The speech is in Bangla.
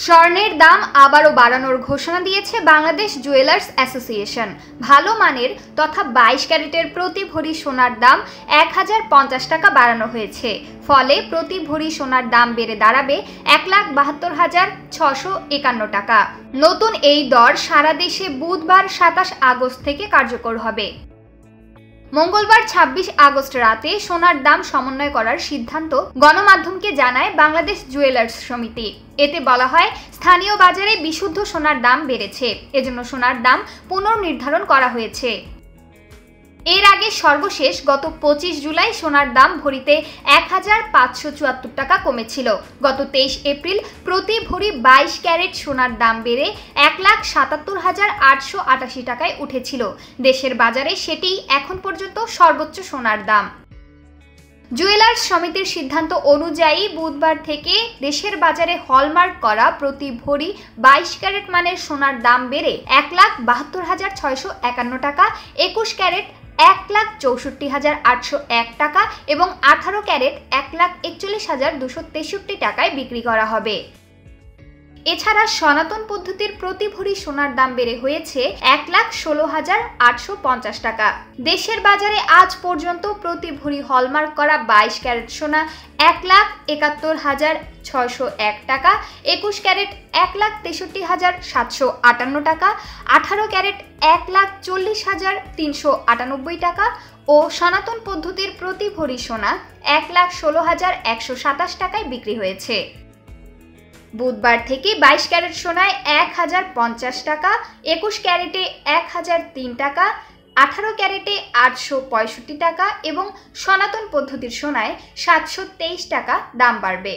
স্বর্ণের দাম আবারও বাড়ানোর ঘোষণা দিয়েছে বাংলাদেশ জুয়েলার্স অ্যাসোসিয়েশন। ভালো মানের তথা 22 ক্যারেটের প্রতি ভরি সোনার দাম 1050 টাকা বাড়ানো হয়েছে। ফলে প্রতি ভরি সোনার দাম বেড়ে দাঁড়াবে 1,72,651 টাকা। নতুন এই দর সারা দেশে বুধবার 27 আগস্ট থেকে কার্যকর হবে। মঙ্গলবার 26 আগস্ট রাতে সোনার দাম সমন্বয় করার সিদ্ধান্ত গণমাধ্যমকে জানায় বাংলাদেশ জুয়েলার্স সমিতি। এতে বলা হয়, স্থানীয় বাজারে বিশুদ্ধ সোনার দাম বেড়েছে, এজন্য সোনার দাম পুনর্নির্ধারণ করা হয়েছে। এর আগে সর্বশেষ গত 25 জুলাই সোনার দাম ভরিতে 1574 টাকা কমেছিল। গত 23 এপ্রিল প্রতি ভরি 22 ক্যারেট সোনার দাম বেড়ে 1,77,888 টাকায় উঠেছিল। দেশের বাজারে সেটি এখন পর্যন্ত সর্বোচ্চ সোনার দাম। জুয়েলার্স সমিতির সিদ্ধান্ত অনুযায়ী বুধবার থেকে দেশের বাজারে হলমার্ক করা প্রতি ভরি 22 ক্যারেট মানের সোনার দাম বেড়ে 1,72,651 টাকা, 21 ক্যারেট 1,64,801 টাকা এবং 18 ক্যারেট 1,41,263 টাকায় বিক্রি করা হবে। এছাড়া সনাতন পদ্ধতির প্রতি ভরি সোনার দাম বেড়ে হয়েছে 1,16,850 টাকা। দেশের বাজারে আজ পর্যন্ত প্রতি ভরি হলমার্ক করা 22 ক্যারেট সোনা 1,71,601 টাকা, 21 ক্যারেট 1,63,758 টাকা, 18 ক্যারেট 1,40,398 টাকা ও সনাতন পদ্ধতির প্রতি ভরি সোনা 1,16,127 টাকায় বিক্রি হয়েছে। বুধবার থেকে 22 ক্যারেট সোনায় 1,050 টাকা, 21 ক্যারেটে 1,003 টাকা, 18 ক্যারেটে 865 টাকা এবং সনাতন পদ্ধতির সোনায় 723 টাকা দাম বাড়বে।